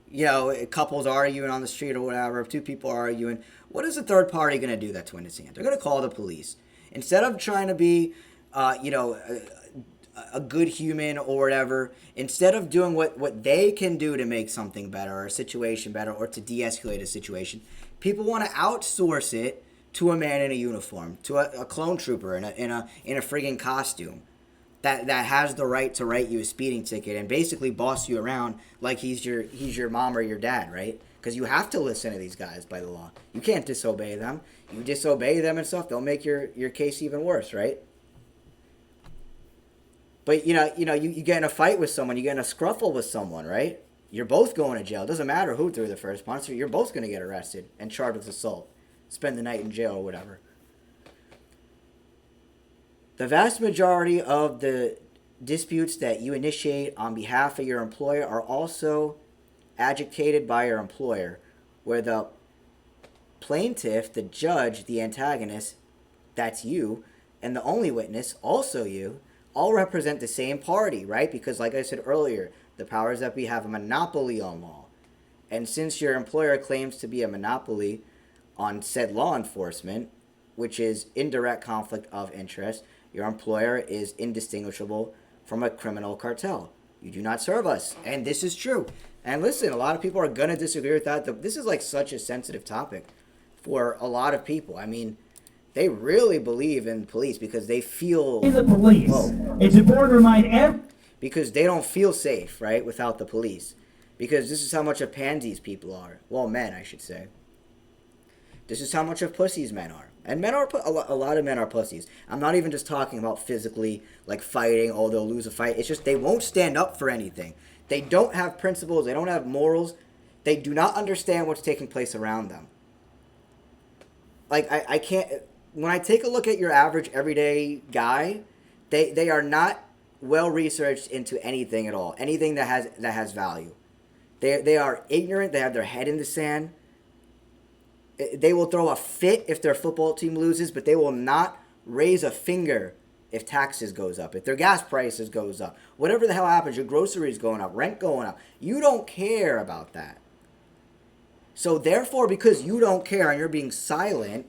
you know, couples arguing on the street or whatever. If two people are arguing, what is the third party going to do that's when it's in? They're going to call the police. Instead of trying to be, a good human or whatever, instead of doing what they can do to make something better or a situation better or to de-escalate a situation, people want to outsource it to a man in a uniform, to a clone trooper in a friggin' costume that has the right to write you a speeding ticket and basically boss you around like he's your mom or your dad, right? Because you have to listen to these guys by the law. You can't disobey them. You disobey them and stuff, they'll make your case even worse, right? But you get in a fight with someone, you get in a scruffle with someone, right? You're both going to jail. It doesn't matter who threw the first punch. You're both going to get arrested and charged with assault. Spend the night in jail or whatever. The vast majority of the disputes that you initiate on behalf of your employer are also agitated by your employer, where the plaintiff, the judge, the antagonist, that's you, and the only witness, also you, all represent the same party, right? Because like I said earlier, the powers that be have a monopoly on law. And since your employer claims to be a monopoly on said law enforcement, which is indirect conflict of interest, your employer is indistinguishable from a criminal cartel. You do not serve us. And this is true. And listen, a lot of people are going to disagree with that. This is like such a sensitive topic for a lot of people. I mean, they really believe in police because they feel... The police. Whoa. It's important to remind because they don't feel safe, right, without the police. Because this is how much of pansies people are. Well, men, I should say. This is how much of pussies men are. And men are, a lot of men are pussies. I'm not even just talking about physically, like fighting, oh, they'll lose a fight. It's just they won't stand up for anything. They don't have principles. They don't have morals. They do not understand what's taking place around them. Like, I can't... When I take a look at your average everyday guy, they are not well researched into anything at all. Anything that has value. They are ignorant. They have their head in the sand. They will throw a fit if their football team loses, but they will not raise a finger if taxes goes up, if their gas prices goes up. Whatever the hell happens, your groceries going up, rent going up. You don't care about that. So therefore, because you don't care and you're being silent,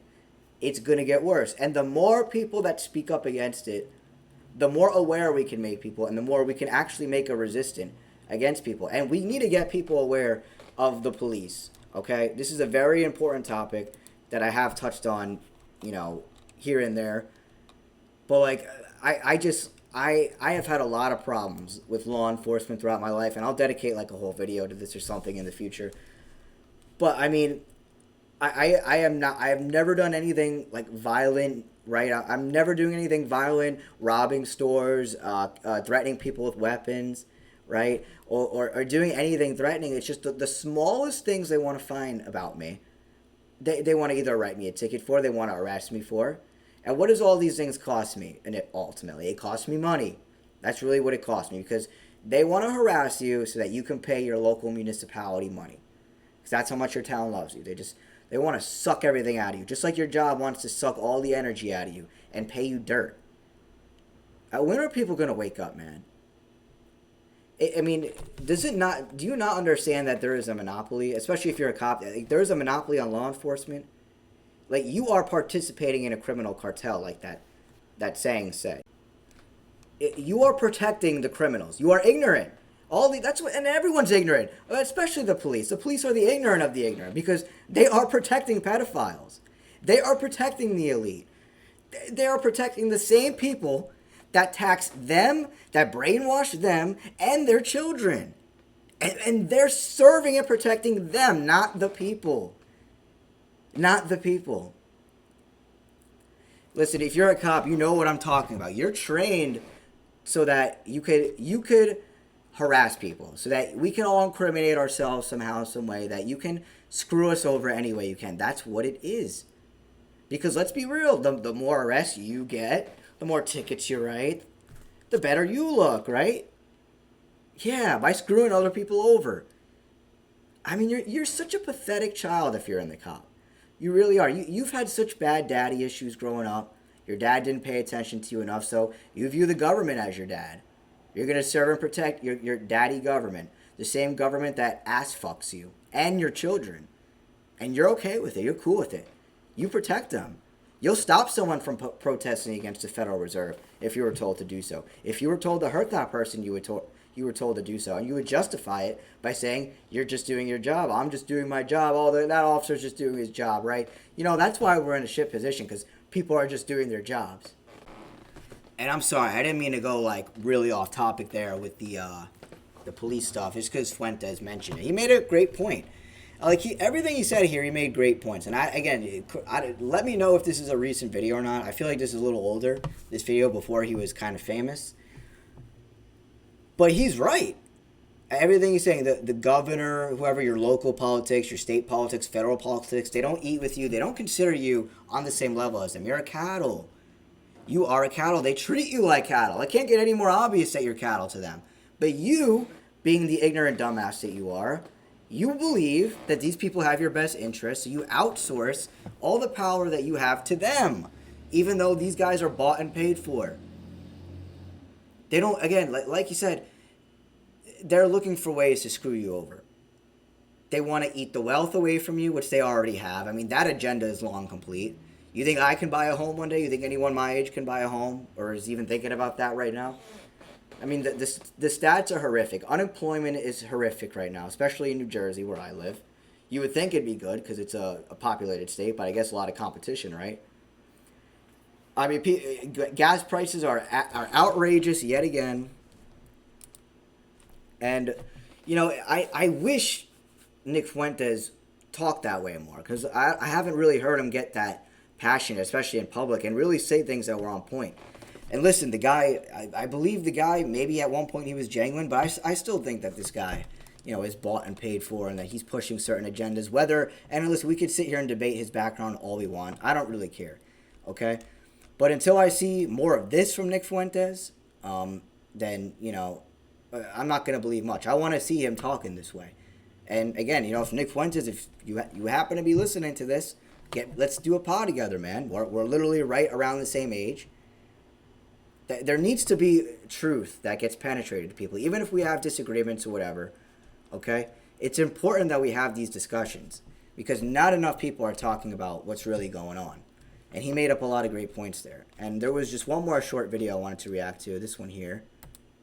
it's going to get worse. And the more people that speak up against it, the more aware we can make people and the more we can actually make a resistance against people. And we need to get people aware of the police, okay? This is a very important topic that I have touched on, here and there. But, like, I have had a lot of problems with law enforcement throughout my life, and I'll dedicate, like, a whole video to this or something in the future. But, I mean... I have never done anything like violent, right? I'm never doing anything violent, robbing stores, threatening people with weapons, right? Or doing anything threatening. It's just the smallest things they want to find about me. They want to either write me a ticket for, they want to arrest me for. And what does all these things cost me? And ultimately, it costs me money. That's really what it costs me, because they want to harass you so that you can pay your local municipality money. Because that's how much your town loves you. They want to suck everything out of you, just like your job wants to suck all the energy out of you and pay you dirt. When are people going to wake up, man? I mean, do you not understand that there is a monopoly, especially if you're a cop, there is a monopoly on law enforcement? Like, you are participating in a criminal cartel, like that saying said. You are protecting the criminals. You are ignorant. And everyone's ignorant, especially the police. The police are the ignorant of the ignorant because they are protecting pedophiles. They are protecting the elite. They are protecting the same people that tax them, that brainwash them, and their children. And they're serving and protecting them, not the people. Not the people. Listen, if you're a cop, you know what I'm talking about. You're trained so that you could harass people, so that we can all incriminate ourselves somehow, some way, that you can screw us over any way you can. That's what it is. Because let's be real, the more arrests you get, the more tickets you write, the better you look, right? Yeah, by screwing other people over. I mean, you're such a pathetic child if you're in the cop. You really are. You've had such bad daddy issues growing up. Your dad didn't pay attention to you enough, so you view the government as your dad. You're going to serve and protect your daddy government. The same government that ass fucks you and your children. And you're okay with it. You're cool with it. You protect them. You'll stop someone from protesting against the Federal Reserve if you were told to do so. If you were told to hurt that person, you were told to do so. And you would justify it by saying, you're just doing your job. I'm just doing my job. That officer's just doing his job, right? You know, that's why we're in a shit position, because people are just doing their jobs. And I'm sorry, I didn't mean to go like really off topic there with the police stuff. It's because Fuentes mentioned it. He made a great point. Like everything he said here, he made great points. And let me know if this is a recent video or not. I feel like this is a little older. This video before he was kind of famous. But he's right. Everything he's saying, the governor, whoever, your local politics, your state politics, federal politics, they don't eat with you. They don't consider you on the same level as them. You're a cattle. You are a cattle. They treat you like cattle. It can't get any more obvious that you're cattle to them. But you, being the ignorant dumbass that you are, you believe that these people have your best interests, so you outsource all the power that you have to them, even though these guys are bought and paid for. They don't, again, like you said, they're looking for ways to screw you over. They want to eat the wealth away from you, which they already have. I mean, that agenda is long complete. You think I can buy a home one day? You think anyone my age can buy a home or is even thinking about that right now? I mean, the stats are horrific. Unemployment is horrific right now, especially in New Jersey where I live. You would think it'd be good because it's a populated state, but I guess a lot of competition, right? I mean, gas prices are outrageous yet again. And, you know, I wish Nick Fuentes talked that way more, because I haven't really heard him get that passionate, especially in public, and really say things that were on point. And listen, the guy, I believe the guy, maybe at one point he was genuine, but I still think that this guy, you know, is bought and paid for, and that he's pushing certain agendas. And listen, we could sit here and debate his background all we want. I don't really care, okay? But until I see more of this from Nick Fuentes, then, you know, I'm not going to believe much. I want to see him talking this way. And again, you know, if Nick Fuentes, if you happen to be listening to this, let's do a pod together, man. We're literally right around the same age. There needs to be truth that gets penetrated to people, even if we have disagreements or whatever, okay? It's important that we have these discussions, because not enough people are talking about what's really going on. And he made up a lot of great points there. And there was just one more short video I wanted to react to, this one here.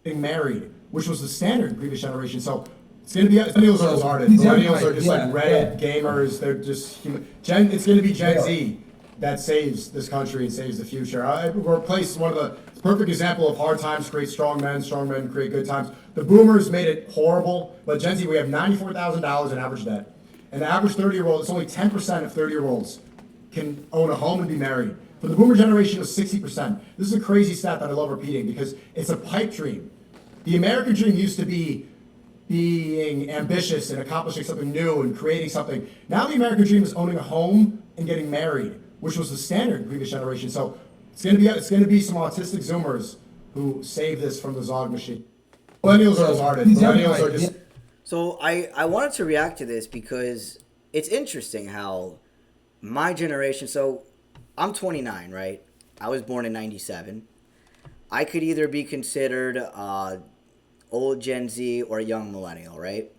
Being married, which was the standard in previous generation. So it's going to be, millennials are retarded. Millennials are just like Reddit gamers. They're just, it's going to be Gen Z that saves this country and saves the future. We're replaced one of the perfect example of hard times create strong men create good times. The boomers made it horrible, but Gen Z, we have $94,000 in average debt. And the average 30-year-old, it's only 10% of 30-year-olds can own a home and be married. For the boomer generation, it was 60%. This is a crazy stat that I love repeating because it's a pipe dream. The American dream used to be being ambitious and accomplishing something new and creating something. Now the American dream is owning a home and getting married, which was the standard in previous generation. So it's going to be some autistic Zoomers who save this from the Zog machine. Millennials are retarded. Millennials are just. So I wanted to react to this because it's interesting how my generation. So I'm 29, right? I was born in 97. I could either be considered old Gen Z or young millennial, right?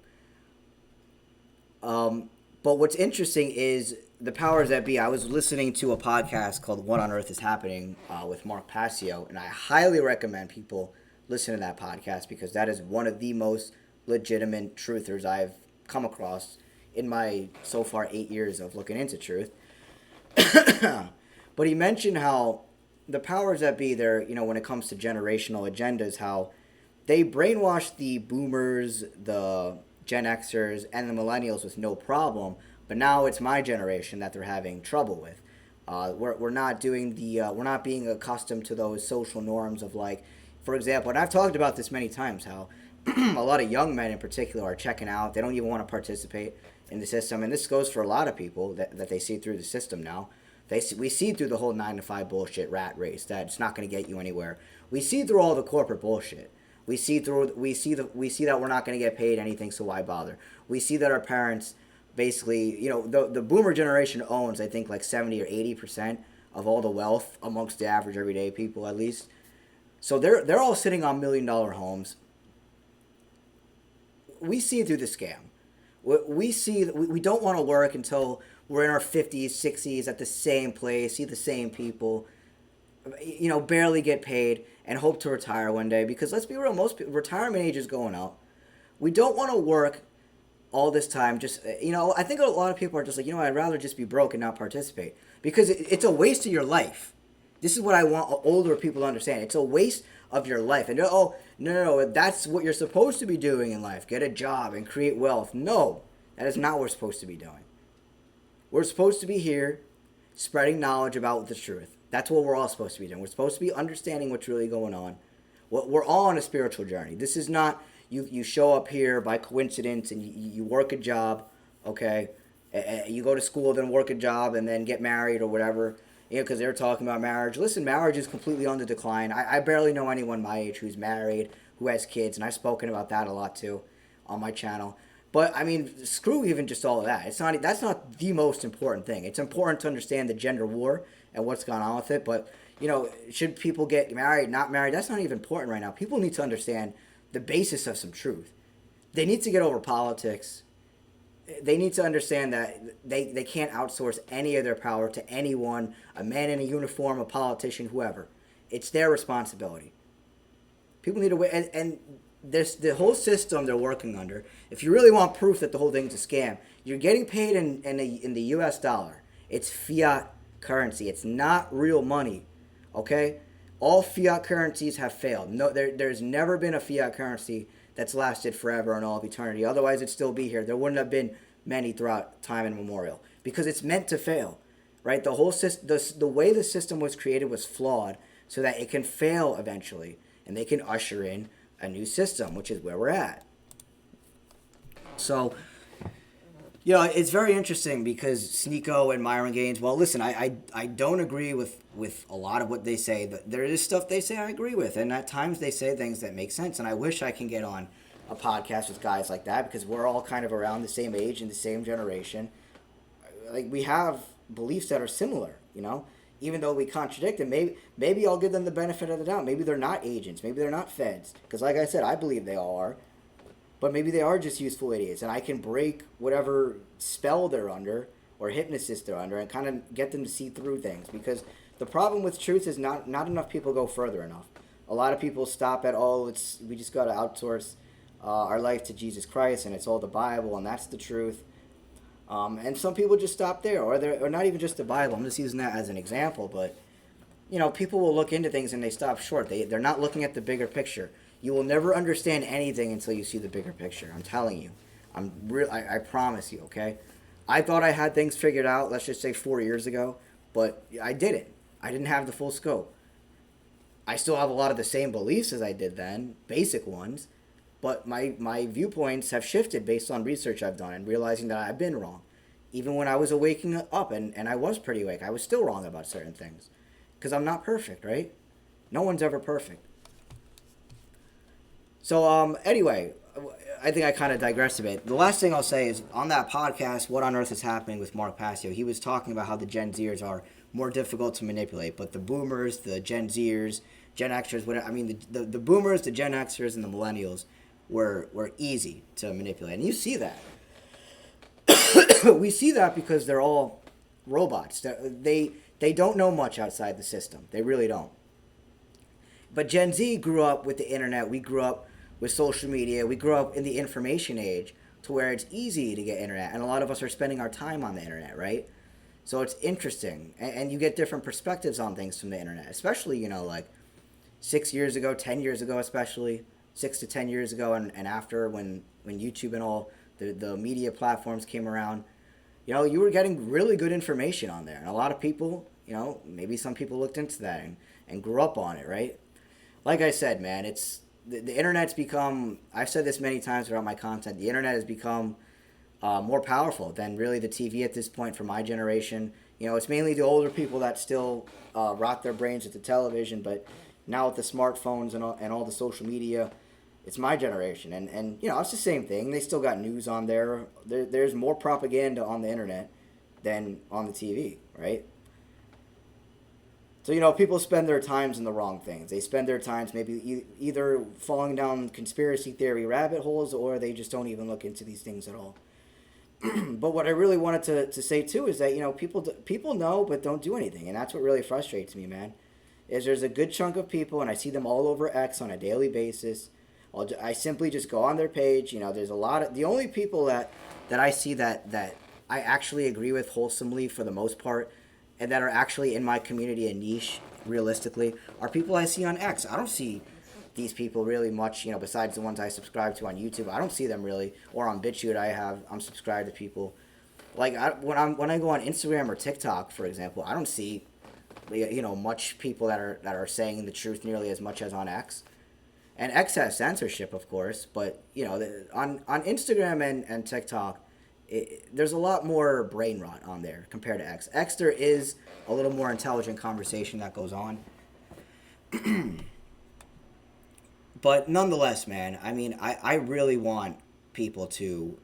But what's interesting is the powers that be. I was listening to a podcast called What on Earth is Happening with Mark Passio, and I highly recommend people listen to that podcast because that is one of the most legitimate truthers I've come across in my so far 8 years of looking into truth. But he mentioned how the powers that be there, you know, when it comes to generational agendas, how they brainwash the boomers, the Gen Xers, and the millennials with no problem. But now it's my generation that they're having trouble with. We're not doing we're not being accustomed to those social norms of like, For example, and I've talked about this many times, how a lot of young men in particular are checking out. They don't even want to participate in the system. And this goes for a lot of people that they see through the system now. We see through the whole 9 to 5 bullshit rat race that it's not going to get you anywhere. We see through all the corporate bullshit. We see that we're not going to get paid anything, so why bother? We see that our parents basically, the boomer generation owns, I think, like 70 or 80% of all the wealth amongst the average everyday people, at least. So they're all sitting on $1 million homes. We see through the scam. We see that we don't want to work until we're in our 50s, 60s at the same place, see the same people, barely get paid and hope to retire one day. Because let's be real, retirement age is going up. We don't want to work all this time. Just, I think a lot of people are just like, I'd rather just be broke and not participate. Because it's a waste of your life. This is what I want older people to understand. It's a waste of your life. And no, that's what you're supposed to be doing in life. Get a job and create wealth. No, that is not what we're supposed to be doing. We're supposed to be here spreading knowledge about the truth. That's what we're all supposed to be doing. We're supposed to be understanding what's really going on. We're all on a spiritual journey. This is not you show up here by coincidence and you work a job, okay? You go to school, then work a job, and then get married or whatever. Because they're talking about marriage. Listen, marriage is completely on the decline. I barely know anyone my age who's married, who has kids, and I've spoken about that a lot too on my channel. But, I mean, screw even just all of that. That's not the most important thing. It's important to understand the gender war and what's gone on with it. But, should people get married, not married? That's not even important right now. People need to understand the basis of some truth. They need to get over politics. They need to understand that they can't outsource any of their power to anyone, a man in a uniform, a politician, whoever. It's their responsibility. People need to wait. And the whole system they're working under, if you really want proof that the whole thing's a scam, you're getting paid in the U.S. dollar. It's fiat currency. It's not real money, okay? All fiat currencies have failed. No, there's never been a fiat currency that's lasted forever and all of eternity. Otherwise, it'd still be here. There wouldn't have been many throughout time immemorial because it's meant to fail, right? The whole system, the way the system was created was flawed so that it can fail eventually, and they can usher in a new system, which is where we're at. So, it's very interesting because Sneeko and Myron Gaines, well, listen, I don't agree with a lot of what they say. But there is stuff they say I agree with, and at times they say things that make sense, and I wish I can get on a podcast with guys like that because we're all kind of around the same age and the same generation. Like, we have beliefs that are similar, even though we contradict them. Maybe I'll give them the benefit of the doubt. Maybe they're not agents. Maybe they're not feds. Because like I said, I believe they all are. But maybe they are just useful idiots. And I can break whatever spell they're under or hypnosis they're under and kind of get them to see through things. Because the problem with truth is not enough people go further enough. A lot of people stop at, we just got to outsource our life to Jesus Christ and it's all the Bible and that's the truth. And some people just stop there, or not even just the Bible. I'm just using that as an example, but people will look into things and they stop short. They're not looking at the bigger picture. You will never understand anything until you see the bigger picture. I'm telling you. I promise you, okay? I thought I had things figured out, let's just say 4 years ago, but I didn't. I didn't have the full scope. I still have a lot of the same beliefs as I did then, basic ones, but my viewpoints have shifted based on research I've done and realizing that I've been wrong. Even when I was waking up, and I was pretty awake, I was still wrong about certain things. Because I'm not perfect, right? No one's ever perfect. So, anyway, I think I kind of digressed a bit. The last thing I'll say is, on that podcast, What on Earth is Happening with Mark Passio, he was talking about how the Gen Zers are more difficult to manipulate, but the boomers, the Gen Zers, Gen Xers, the boomers, the Gen Xers, and the millennials were easy to manipulate. And you see that. We see that because they're all robots. They don't know much outside the system. They really don't. But Gen Z grew up with the internet. We grew up with social media. We grew up in the information age to where it's easy to get internet. And a lot of us are spending our time on the internet, right? So it's interesting. And you get different perspectives on things from the internet. Especially, like 6 years ago, 10 years ago especially. 6 to 10 years ago and after when YouTube and all the media platforms came around. You were getting really good information on there. And a lot of people, maybe some people looked into that and grew up on it, right? like I said, man, it's the internet's become. I've said this many times throughout my content. The internet has become more powerful than really the TV at this point for my generation. You know, it's mainly the older people that still rot their brains at the television, but now with the smartphones and all the social media, it's my generation. And you know, it's the same thing. They still got news on there. There's more propaganda on the internet than on the TV, right? So, you know, people spend their times in the wrong things. They spend their times maybe either falling down conspiracy theory rabbit holes, or they just don't even look into these things at all. But what I really wanted to say too is that, you know, people know but don't do anything, and that's what really frustrates me, man. Is there's a good chunk of people, and I see them all over X on a daily basis. I simply just go on their page. You know, there's a lot of the only people that I see that I actually agree with wholesomely for the most part, and that are actually in my community and niche realistically, are people I see on X. I don't see these people really much, you know, besides the ones I subscribe to on YouTube. I don't see them really, or on Bitchute. I'm subscribed to people. Like when I go on Instagram or TikTok, for example, I don't see, you know, much people that are saying the truth nearly as much as on X. And X has censorship, of course, but you know, on Instagram and TikTok, there's a lot more brain rot on there compared to X. X, there is a little more intelligent conversation that goes on. But nonetheless, man, I mean, I really want people to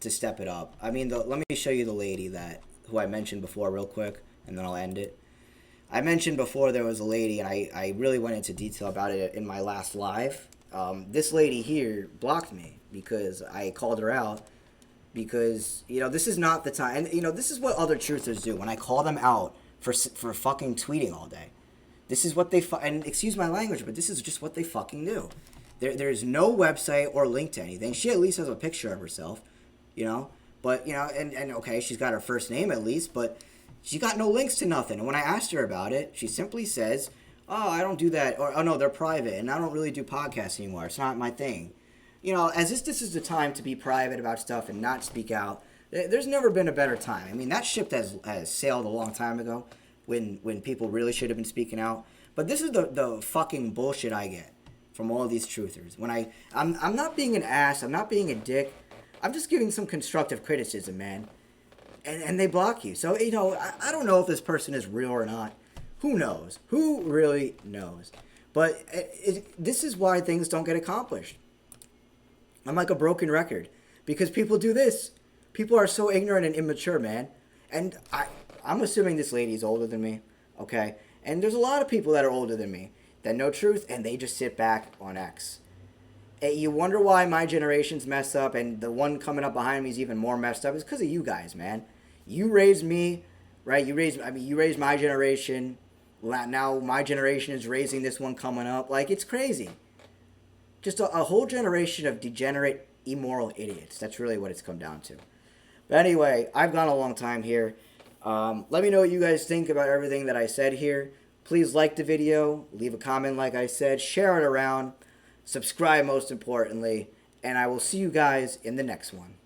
step it up. I mean, let me show you the lady who I mentioned before real quick, and then I'll end it. I mentioned before there was a lady, and I really went into detail about it in my last live. This lady here blocked me because I called her out because, you know, this is not the time. And, you know, this is what other truthers do when I call them out for fucking tweeting all day. This is what they and excuse my language, but this is just what they fucking do. There's no website or link to anything. She at least has a picture of herself, you know. But, you know, and okay, she's got her first name at least, but she got no links to nothing. And when I asked her about it, she simply says, oh, I don't do that. Or, oh, no, they're private, and I don't really do podcasts anymore. It's not my thing. You know, as if this is the time to be private about stuff and not speak out. There's never been a better time. I mean, that ship has sailed a long time ago when people really should have been speaking out. But this is the fucking bullshit I get from all of these truthers. When I'm not being an ass. I'm not being a dick. I'm just giving some constructive criticism, man. And they block you. So, you know, I don't know if this person is real or not. Who knows? Who really knows? But this is why things don't get accomplished. I'm like a broken record. Because people do this. People are so ignorant and immature, man. And I'm assuming this lady is older than me. Okay? And there's a lot of people that are older than me that know truth, and they just sit back on X. You wonder why my generation's messed up, and the one coming up behind me is even more messed up. It's because of you guys, man. You raised me, right? You raised my generation. Now my generation is raising this one coming up. Like, it's crazy. Just a whole generation of degenerate, immoral idiots. That's really what it's come down to. But anyway, I've gone a long time here. Let me know what you guys think about everything that I said here. Please like the video, leave a comment like I said, share it around, subscribe most importantly, and I will see you guys in the next one.